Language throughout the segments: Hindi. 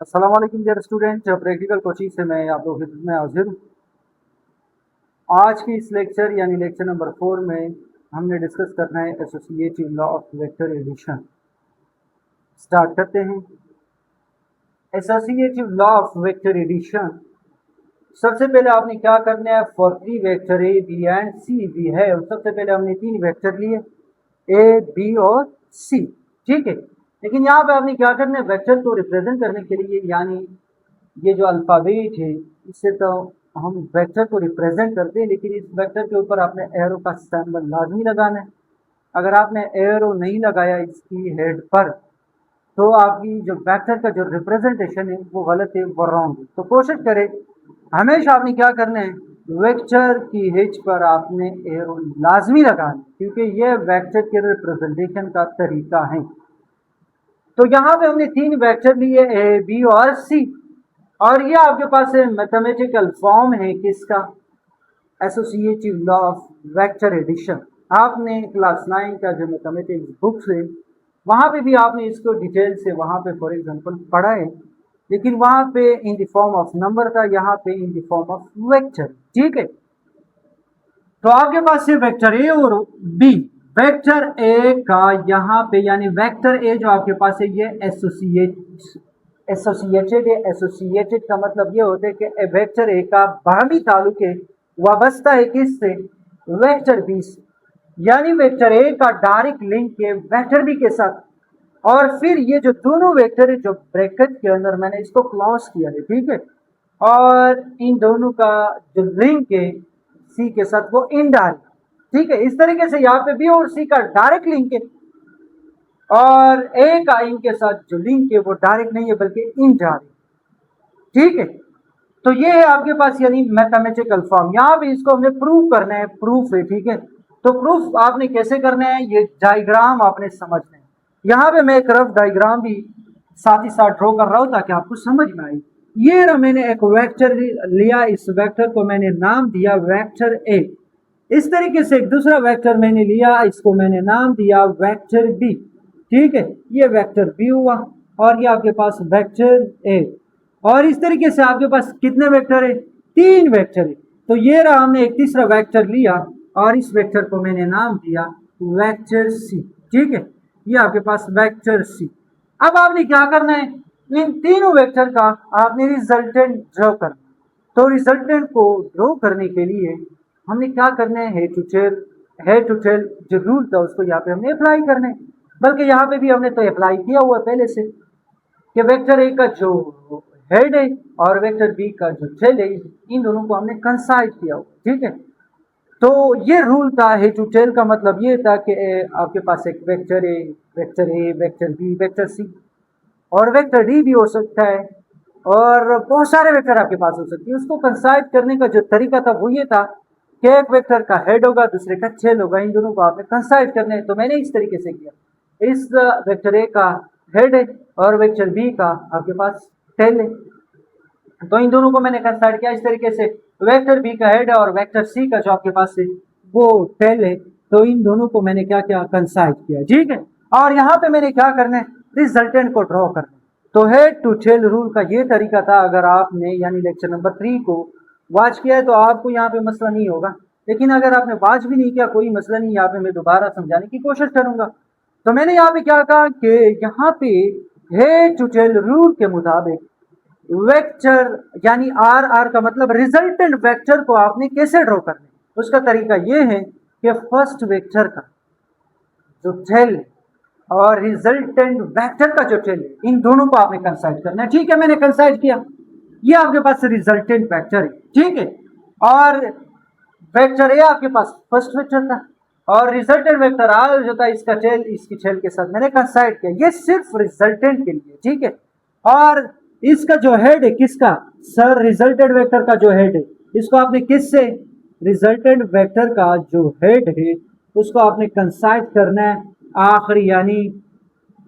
अस्सलाम वालेकुम डियर स्टूडेंट, प्रैक्टिकल कोचिंग से मैं आप लोगों की खिदमत में हाजिर हूँ। आज की इस लेक्चर यानी लेक्चर नंबर 4 में हमने डिस्कस करना है associative law of vector addition. Start करते हैं। Associative law of vector addition, सबसे पहले आपने क्या करना है, for 3 vector A B and C भी है, सबसे पहले हमने 3 वेक्टर लिए ए बी और सी, ठीक है। लेकिन यहाँ पे आपने क्या करना है, वेक्टर को रिप्रेजेंट करने के लिए, यानी ये जो अल्फ़ाबेट है इससे तो हम वेक्टर को रिप्रेजेंट करते हैं, लेकिन इस वेक्टर के ऊपर आपने एरो का सिंबल लाजमी लगाना है। अगर आपने एरो नहीं लगाया इसकी हेड पर तो आपकी जो वेक्टर का जो रिप्रेजेंटेशन है वो गलत है, वो रॉन्ग है। तो कोशिश करें, हमेशा आपने क्या करना है, वेक्टर की हेड पर आपने एरो लाजमी लगाना है, क्योंकि यह वेक्टर के रिप्रेजेंटेशन का तरीका है। तो यहाँ पे हमने 3 वेक्टर लिए ए बी और सी, और ये आपके पास मैथमेटिकल फॉर्म है किसका, associative law of vector addition. आपने क्लास 9 का जो मैथमेटिक्स बुक्स है वहाँ पे भी आपने इसको डिटेल से वहाँ पे फॉर एग्जांपल पढ़ा है, लेकिन वहाँ पे in the form of number था, यहाँ पे in the form of vector, ठीक है। तो आपके पास से वेक्टर ए और बी, वेक्टर ए का यहाँ पे यानी वेक्टर ए जो आपके पास है ये एसोसिएटेड है। एसोसिएटेड का मतलब ये होता है कि वेक्टर ए का बाहमी ताल्लुक है, वाबस्ता है किससे, वेक्टर बी से, यानी वेक्टर ए का डायरेक्ट लिंक है वेक्टर बी के साथ। और फिर ये जो दोनों वेक्टर है जो ब्रैकेट के अंदर मैंने इसको क्लोज किया है, ठीक है, और इन दोनों का जो लिंक है सी के साथ वो इनडायरेक्ट, ठीक है। इस तरीके से यहाँ पे बी और सी का डायरेक्ट लिंक है, और ए का इनके साथ जो लिंक है वो डायरेक्ट नहीं है बल्कि इनडायरेक्ट, ठीक है। तो ये है आपके पास यानी मैथमेटिकल फॉर्म। यहाँ पे इसको हमने प्रूव करना है, प्रूफ है, ठीक है। तो प्रूफ आपने कैसे करना है, ये डायग्राम आपने समझना है। यहाँ पे मैं एक रफ डायग्राम भी साथ ही साथ ड्रॉ कर रहा हूँ ताकि आपको समझ में आए। ये रहा, मैंने एक वेक्टर लिया, इस वेक्टर को मैंने नाम दिया वेक्टर ए। इस तरीके से एक दूसरा वेक्टर मैंने लिया, इसको मैंने नाम दिया वेक्टर बी, ठीक है। ये वेक्टर बी हुआ, और ये आपके पास वेक्टर ए, और इस तरीके से आपके पास कितने वेक्टर है, 3 वेक्टर है। तो ये रहा, हमने एक तीसरा वेक्टर लिया और इस वेक्टर को मैंने नाम दिया वेक्टर सी, ठीक है। ये आपके पास वेक्टर सी। अब आपने क्या करना है, इन तीनों वेक्टर का आपने रिजल्टेंट ड्रॉ करना। तो रिजल्टेंट को ड्रॉ करने के लिए हमने क्या करना है, हेड टू टेल जो रूल था उसको यहाँ पे हमने अप्लाई करना है। बल्कि यहाँ पे भी हमने तो अप्लाई किया हुआ पहले से कि वेक्टर ए का जो हेड है और वेक्टर बी का जो टेल है, इन दोनों को हमने कंसाइड किया हुआ, ठीक है। तो ये रूल था, हेड टू टेल का मतलब ये था कि आपके पास एक vector A, vector B, vector C और वेक्टर डी भी हो सकता है, और बहुत सारे वेक्टर आपके पास हो सकते हैं। उसको कंसाइड करने का जो तरीका था वो ये था कि एक वेक्टर का हेड होगा, दूसरे का टेल होगा, इन दोनों को आपने कंसाइड करना है। तो मैंने इस तरीके से किया, इस वेक्टर ए का हेड है और वेक्टर बी का आपके पास टेल है, तो इन दोनों को मैंने कंसाइड किया इस तरीके से। वेक्टर बी का हेड है और वेक्टर सी का जो आपके पास है वो टेल है, तो इन दोनों को मैंने क्या किया, कंसाइड किया, ठीक है। और यहाँ पे मैंने क्या करना है, रिजल्टेंट को ड्रॉ करना है। तो हेड टू टेल रूल का ये तरीका था। अगर आपने यानी लेक्चर नंबर 3 को वॉच किया है तो आपको यहाँ पे मसला नहीं होगा, लेकिन अगर आपने वॉच भी नहीं किया कोई मसला नहीं, यहाँ पे मैं दोबारा समझाने की कोशिश करूंगा। तो मैंने यहाँ पे क्या कहा कि यहाँ पे हेड टू टेल रूल के मुताबिक वेक्टर यानी आर का मतलब रिजल्टेंट वेक्टर को आपने कैसे ड्रॉ करना है, उसका तरीका ये है कि फर्स्ट वेक्टर का जो टेल और रिजल्टेंट वेक्टर का जो टेल है, इन दोनों को आपने कंसाइड करना है, ठीक है। मैंने कंसाइड किया, ये आपके पास रिजल्टेंट वेक्टर है, ठीक है। और वेक्टर ए आपके पास फर्स्ट वेक्टर था, और रिजल्टेंट वेक्टर आर जो था इसका टेल, इसकी टेल के साथ मैंने कंसाइड किया, ये सिर्फ रिजल्टेंट के लिए, ठीक है। और इसका जो हेड है किसका, सर रिजल्टेंट वेक्टर का जो हेड है, इसको आपने किससे, रिजल्टेंट वेक्टर का जो हेड है उसको आपने कंसाइड करना है आखिरी, यानी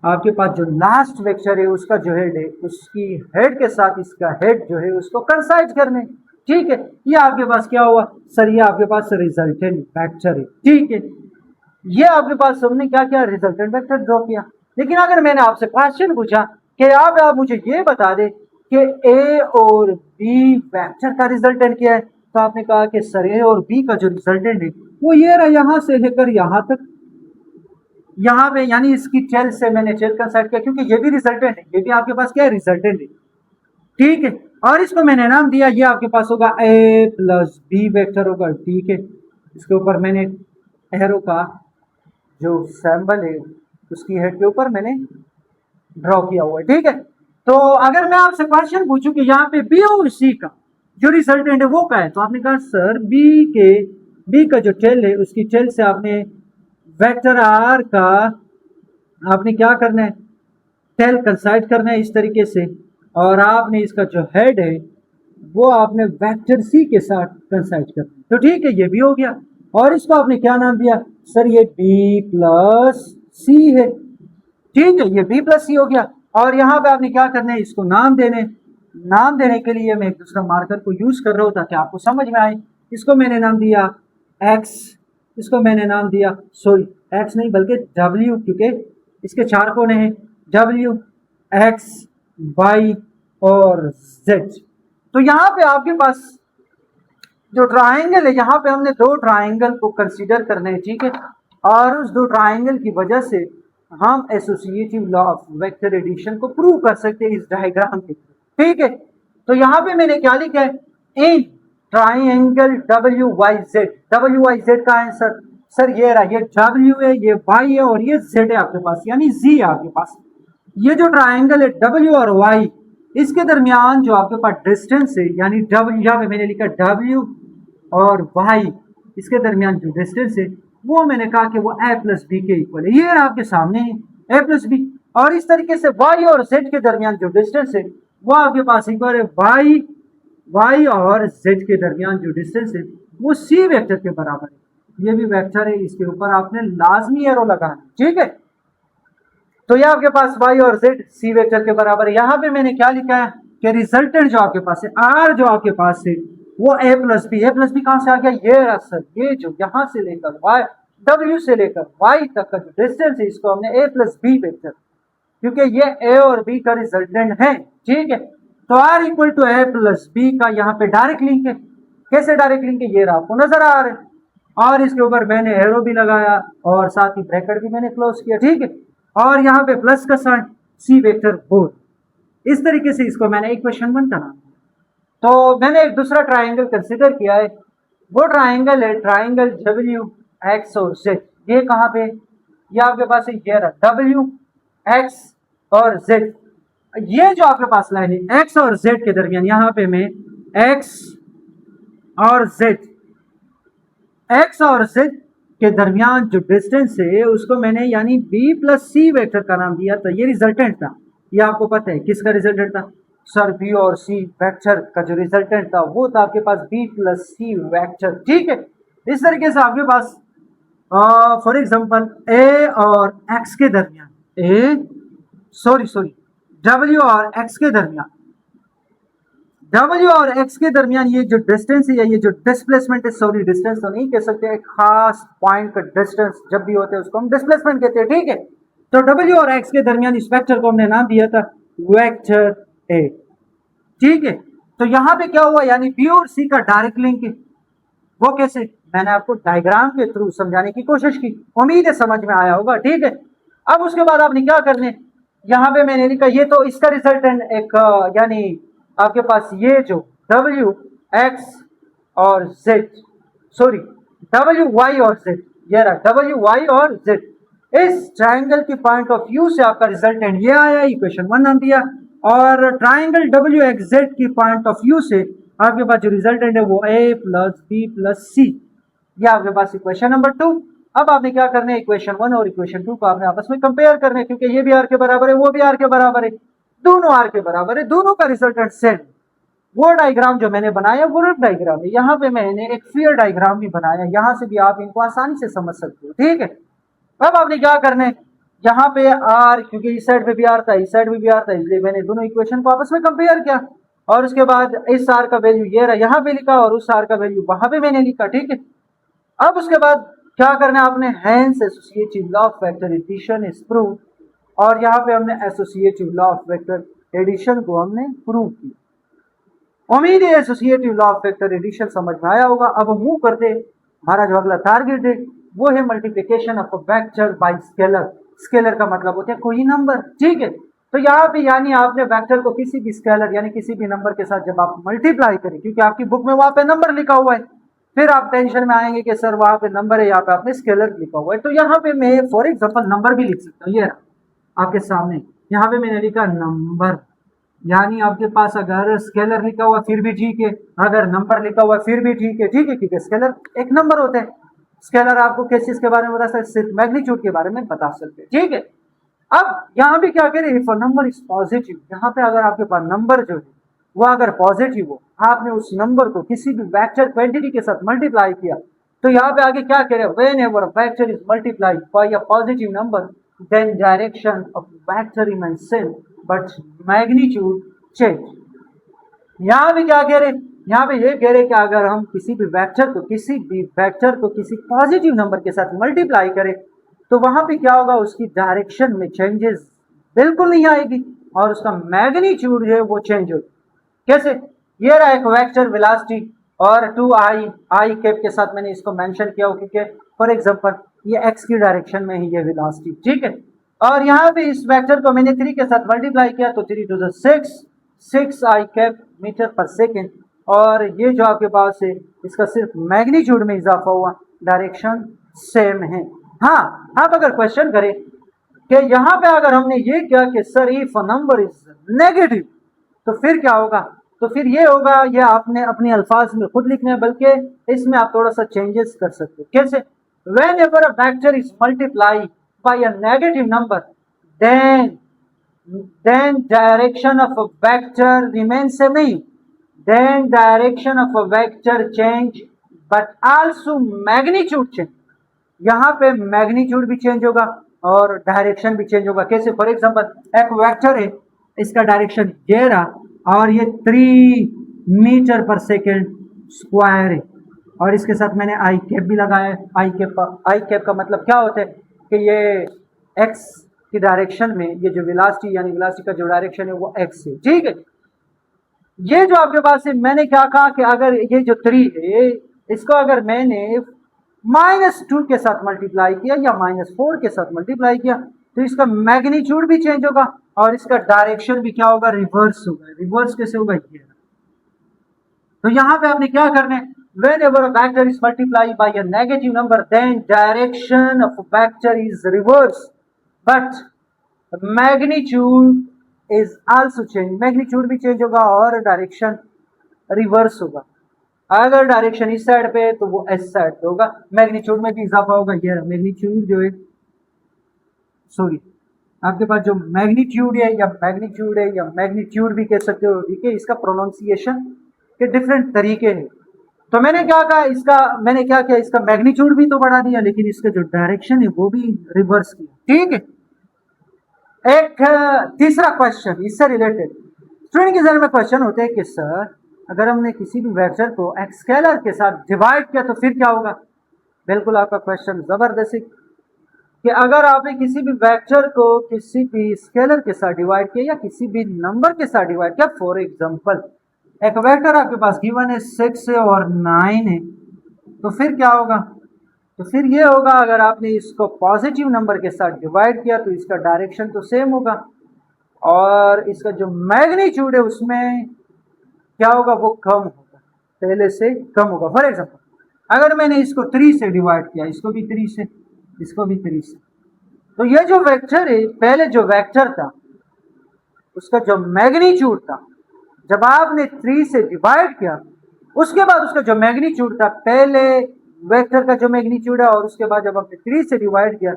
आपके पास जो लास्ट वेक्टर है उसका जो हेड है उसकी हेड के साथ इसका हेड जो है उसको कंसाइड करने, ठीक है। ये आपके पास क्या हुआ सर, ये आपके पास रिजल्टेंट वेक्टर है, ठीक है। ये आपके पास हमने क्या किया, रिजल्टेंट वेक्टर ड्रॉ किया। लेकिन अगर मैंने आपसे क्वेश्चन पूछा कि आप मुझे ये बता दें कि ए और बी वेक्टर का रिजल्टेंट क्या है, तो आपने कहा कि सर ए और बी का जो रिजल्टेंट है वो ये रहा, यहां से लेकर यहां तक, यहाँ पे यानी इसकी चेल से मैंने चेल कंसाइड किया, क्योंकि ये भी रिजल्टेंट है, ये भी आपके पास क्या है, रिजल्टेंट है, ठीक है। और इसको मैंने नाम दिया, ये आपके पास होगा ए प्लस बी वेक्टर होगा, ठीक है। इसके ऊपर मैंने एरो का जो सैंबल है उसकी हेड के ऊपर मैंने ड्रॉ किया हुआ है, ठीक है। तो अगर मैं आपसे क्वेश्चन पूछूं कि यहाँ पे बी और सी का जो रिजल्टेंट है वो क्या है, तो आपने कहा सर बी का जो टेल है उसकी टेल से आपने वेक्टर आर का आपने क्या करना है, टेल कंसाइड करना है इस तरीके से, और आपने इसका जो हेड है वो आपने वेक्टर सी के साथ कंसाइड करना है, तो ठीक है, ये भी हो गया। और इसको आपने क्या नाम दिया, सर ये बी प्लस सी है, ठीक है, ये बी प्लस सी हो गया। और यहाँ पे आपने क्या करना है, इसको नाम देने के लिए मैं एक दूसरा मार्कर को यूज कर रहा हूँ ताकि आपको समझ में आए। इसको मैंने नाम दिया एक्स, इसको मैंने नाम दिया, सॉरी एक्स नहीं बल्कि डब्ल्यू, क्योंकि इसके चार कोने हैं, डब्ल्यू एक्स वाई और जेड। तो यहाँ पे आपके पास जो ट्राइंगल है, यहाँ पे हमने दो ट्राइंगल को कंसीडर करना है, ठीक है। और उस दो ट्राइंगल की वजह से हम associative law of vector addition को प्रूव कर सकते हैं इस डायग्राम के, ठीक है। तो यहाँ पे मैंने क्या लिखा है, in triangle W Y Z का आंसर, सर ये रहा, ये डब्ल्यू है, ये वाई है और ये जेड है आपके पास, यानी जी है आपके पास। ये जो ट्राइंगल है डब्ल्यू और वाई, इसके दरमियान जो आपके पास डिस्टेंस है, यानी डब्ल्यू, यहाँ पे मैंने लिखा डब्ल्यू और वाई, इसके दरमियान जो डिस्टेंस है वो मैंने कहा कि वो ए प्लस बी के इक्वल है, ये आपके सामने है ए प्लस बी। और इस तरीके से वाई और जेड के दरमियान जो डिस्टेंस है वो आपके पास इक्वल है वाई और जेड के दरमियान जो डिस्टेंस है वो सी वेक्टर के बराबर है, ये भी वेक्टर है, इसके ऊपर आपने लाजमी एरो लगाना, ठीक है। तो ये आपके पास y और z सी वेक्टर के बराबर है। यहाँ पे मैंने क्या लिखा है कि रिजल्टेंट जो आपके पास है r जो आपके पास है वो a प्लस बी कहां से आ गया, ये असल ये जो यहाँ से लेकर y w से लेकर y तक का जो डिस्टेंस है इसको हमने a प्लस बी वेक्टर, क्योंकि ये a और b का रिजल्टेंट है, ठीक है। तो r equal to a plus B का यहाँ पे डायरेक्ट लिंक है, कैसे डायरेक्ट लिंक है, ये आपको नजर आ रहा है, और इसके ऊपर मैंने एरो भी लगाया और साथ ही ब्रैकेट भी मैंने क्लोज किया, ठीक है। और यहाँ पे प्लस का साइन सी वेक्टर बोथ, इस तरीके से इसको मैंने इक्वेशन 1 का नाम दिया। तो मैंने एक दूसरा ट्राइंगल कंसीडर किया है, वो ट्राइंगल है ट्राइंगल डब्ल्यू एक्स और जेड। ये कहाँ पे, ये आपके पास है, ये रहा डब्ल्यू एक्स और जेड। ये जो आपके पास लाइन है एक्स और जेड के दरमियान, यहाँ पे मैं एक्स और जेड के दरमियान जो डिस्टेंस है उसको मैंने यानी बी प्लस सी वेक्टर का नाम दिया। तो ये रिजल्टेंट था, ये आपको पता है किसका रिजल्टेंट था, सर बी और सी वेक्टर का जो रिजल्टेंट था वो था आपके पास बी प्लस सी वेक्टर, ठीक है। इस तरीके से आपके पास फॉर एग्जांपल ए और एक्स के दरमियान डब्ल्यू और एक्स के दरमियान, डब्ल्यू और एक्स के दरमियान ये जो डिस्टेंस है या ये जो डिस्प्लेसमेंट है, सॉरी डिस्टेंस तो नहीं कह सकते, एक खास पॉइंट का डिस्टेंस जब भी होते हैं उसको हम डिस्प्लेसमेंट कहते हैं, ठीक है। तो डब्ल्यू और एक्स के दरमियान इस वेक्टर को हमने नाम दिया था वेक्टर ए, ठीक है। तो यहाँ पे क्या हुआ, यानी बी और सी का डायरेक्ट लिंक है, वो कैसे, मैंने आपको डायग्राम के थ्रू समझाने की कोशिश की, उम्मीद है समझ में आया होगा, ठीक है। अब उसके बाद आपने क्या करने, यहाँ पे मैंने लिखा ये तो इसका रिजल्टेंट एक यानी आपके पास ये जो डब्ल्यू एक्स और जेड, सॉरी डब्ल्यू वाई और जेड, ये रहा डब्ल्यू वाई और जेड, इस ट्राइंगल की पॉइंट ऑफ व्यू से आपका रिजल्टेंट ये आया, इक्वेशन 1 नाम दिया। और ट्राइंगल डब्ल्यू एक्स जेड की पॉइंट ऑफ व्यू से आपके पास जो रिजल्टेंट है वो ए प्लस बी प्लस सी, ये आपके पास इक्वेशन नंबर 2। अब आपने क्या करना है, इक्वेशन 1 और इक्वेशन 2 को आपने आपस में कंपेयर करना है, क्योंकि ये भी आर के बराबर है वो भी आर के बराबर है, दोनों आर के बराबर है, दोनों का रिजल्टेंट सेम। वो डायग्राम जो मैंने बनाया वो रफ डायग्राम है, यहाँ पे मैंने एक फियर डायग्राम भी बनाया, यहाँ से भी आप इनको आसानी से समझ सकते हो, ठीक है। अब आपने क्या करना है, यहाँ पे आर, क्योंकि इस साइड पे भी आर था इस साइड में भी आर था, इसलिए मैंने दोनों इक्वेशन को आपस में कंपेयर किया, और उसके बाद इस आर का वैल्यू ये रहा यहाँ पे लिखा और उस आर का वैल्यू वहां पे मैंने लिखा, ठीक है। अब उसके बाद क्या करना है आपने, hence associative law of vector addition is proved, और यहाँ पे हमने associative law of vector addition को हमने प्रूव किया। उम्मीद है associative law of vector addition समझ में आया होगा। अब हम मूव करते, हमारा जो अगला टारगेट है वो है multiplication of a vector by scalar. Scalar का मतलब होता है कोई नंबर, ठीक है। तो यहाँ पे यानी आपने वेक्टर को किसी भी स्केलर यानी किसी भी नंबर के साथ जब आप मल्टीप्लाई करें, क्योंकि आपकी बुक में वहां पे नंबर लिखा हुआ है, फिर आप टेंशन में आएंगे कि सर वहां पे नंबर है, यहाँ पे आपने स्केलर लिखा हुआ है। तो यहाँ पे मैं फॉर एग्जाम्पल नंबर भी लिख सकता हूँ, ये आपके सामने यहाँ पे मैंने लिखा नंबर। यानी आपके पास अगर स्केलर लिखा हुआ फिर भी ठीक है, अगर नंबर लिखा हुआ फिर भी ठीक है, ठीक है, क्योंकि स्केलर एक नंबर होते हैं। स्केलर आपको किस चीज के बारे में बता सकते, सिर्फ मैग्नीट्यूड के बारे में बता सकते हैं, ठीक है। अब यहाँ पे क्या करें, इफ नंबर इज पॉजिटिव, यहाँ पे अगर आपके पास नंबर जो है वो अगर पॉजिटिव हो, आपने उस नंबर को किसी भी वेक्टर क्वांटिटी के साथ मल्टीप्लाई किया, तो यहाँ पे आगे क्या करें, whenever vector is multiplied by a positive number then direction of vector remains same but magnitude change. यहाँ भी क्या कह रहे, यहाँ पे ये कह रहे कि अगर हम किसी भी वेक्टर को किसी पॉजिटिव नंबर के साथ मल्टीप्लाई करें तो वहां पे क्या होगा, उसकी डायरेक्शन में चेंजेस बिल्कुल नहीं आएगी और उसका मैग्नीट्यूड जो है वो चेंज होगा। कैसे, ये रहा एक वेक्टर वेलोसिटी और 2i कैप के साथ मैंने इसको मेंशन किया हो, क्योंकि फॉर एग्जांपल ये x की डायरेक्शन में ही ये वेलोसिटी, ठीक है। और यहाँ पे इस वेक्टर को मैंने 3 के साथ मल्टीप्लाई किया तो 3 to the 6 I cap metre पर सेकेंड, और ये जो आपके पास है इसका सिर्फ मैग्नीट्यूड में इजाफा हुआ, डायरेक्शन सेम है। हाँ, आप अगर क्वेश्चन करें कि यहाँ पे अगर हमने ये किया कि sir if number is negative तो फिर क्या होगा, तो फिर ये होगा, ये आपने अपने अल्फाज में खुद लिखना है, बल्कि इसमें आप थोड़ा सा चेंजेस कर सकते हो। कैसे, when ever a vector is multiply by a negative number then direction of a vector remains same, then direction of a vector change but also magnitude change। यहाँ पे मैग्नीट्यूड भी चेंज होगा और डायरेक्शन भी चेंज होगा। कैसे, फॉर एग्जांपल एक वेक्टर है, इसका डायरेक्शन ये रहा और ये 3 मीटर पर सेकेंड स्क्वायर है, और इसके साथ मैंने आई कैप भी लगाया है। आई कैप का मतलब क्या होता है कि ये एक्स की डायरेक्शन में ये जो वेलोसिटी यानी वेलोसिटी का जो डायरेक्शन है वो एक्स है, ठीक है। ये जो आपके पास है, मैंने क्या कहा कि अगर ये जो 3 है इसको अगर मैंने -2 के साथ मल्टीप्लाई किया या -4 के साथ मल्टीप्लाई किया तो इसका मैग्नीट्यूड भी चेंज होगा और इसका डायरेक्शन भी क्या होगा, रिवर्स होगा। रिवर्स कैसे होगा, ये तो यहाँ पे आपने क्या करना है, whenever a vector is multiplied by a negative number then direction of a vector is reverse but magnitude is also change, magnitude भी चेंज होगा और डायरेक्शन रिवर्स होगा। अगर डायरेक्शन इस साइड पे है तो वो इस साइड पे होगा, मैग्नीट्यूड में भी इजाफा होगा। ये मैग्नीट्यूड जो है, सॉरी, आपके पास जो मैग्नीट्यूड है या मैग्नीट्यूड भी कह सकते हो, ठीक है। इसका प्रोनाउंसिएशन के डिफरेंट तरीके हैं। तो मैंने क्या कहा, इसका मैग्नीट्यूड भी तो बढ़ा दिया लेकिन इसका जो डायरेक्शन है वो भी रिवर्स किया, ठीक है। एक तीसरा क्वेश्चन इससे रिलेटेड स्टूडेंट के जहन में क्वेश्चन होते हैं कि सर अगर हमने किसी भी वेक्टर को एक स्केलर के साथ डिवाइड किया तो फिर क्या होगा। बिल्कुल आपका क्वेश्चन जबरदस्त है कि अगर आपने किसी भी वेक्टर को किसी भी स्केलर के साथ डिवाइड किया या किसी भी नंबर के साथ डिवाइड किया, फॉर एग्जांपल एक वेक्टर आपके पास गिवन है 6 है और 9 है, तो फिर क्या होगा, तो फिर ये होगा अगर आपने इसको पॉजिटिव नंबर के साथ डिवाइड किया तो इसका डायरेक्शन तो सेम होगा और इसका जो मैग्नीट्यूड है उसमें क्या होगा, वो कम होगा, पहले से कम होगा। फॉर एग्जांपल अगर मैंने इसको 3 से डिवाइड किया, इसको भी 3 से, इसको भी 3 से, तो ये जो वेक्टर है, पहले जो वेक्टर था उसका जो मैग्नीट्यूड था, जब आपने 3 से डिवाइड किया उसके बाद उसका जो मैग्नीट्यूड था, पहले वेक्टर का जो मैग्नीट्यूड है और उसके बाद जब आपने 3 से डिवाइड किया,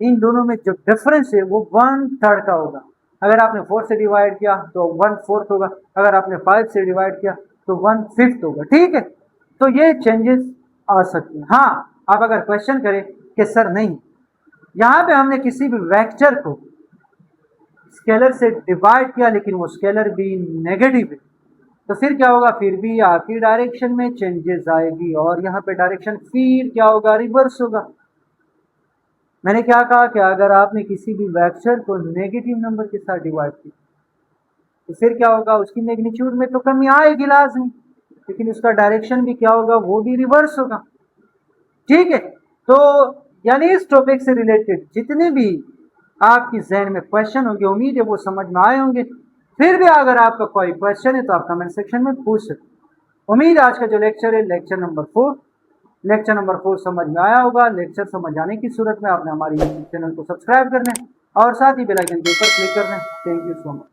इन दोनों में जो डिफरेंस है वो 1/3 का होगा। अगर आपने 4 से डिवाइड किया तो 1/4 होगा, अगर आपने 5 से डिवाइड किया तो 1/5 होगा, ठीक है। तो ये चेंजेस आ सकते हैं। हाँ, आप अगर क्वेश्चन करें कि सर नहीं, यहाँ पे हमने किसी भी वेक्टर को स्केलर से डिवाइड किया लेकिन वो स्केलर भी नेगेटिव है, तो फिर क्या होगा, फिर भी आपकी डायरेक्शन में चेंजेस आएगी और यहाँ पे डायरेक्शन फिर क्या होगा, रिवर्स होगा। मैंने क्या कहा कि अगर आपने किसी भी वेक्टर को नेगेटिव नंबर के साथ डिवाइड किया तो फिर क्या होगा, उसकी मैग्नीट्यूड में तो कमी आएगी लाजमी, लेकिन उसका डायरेक्शन भी क्या होगा, वो भी रिवर्स होगा। ठीक है, तो यानी इस टॉपिक से रिलेटेड जितने भी आपकी जहन में क्वेश्चन होंगे, उम्मीद है वो समझ में आए होंगे। फिर भी अगर आपका कोई क्वेश्चन है तो आप कमेंट सेक्शन में पूछ सकते। उम्मीद आज का जो लेक्चर है लेक्चर नंबर 4 समझ में आया होगा। लेक्चर समझ आने की सूरत में आपने हमारे यूट्यूब चैनल को सब्सक्राइब करना है और साथ ही बेल आइकन के ऊपर क्लिक करना है। Thank you so much.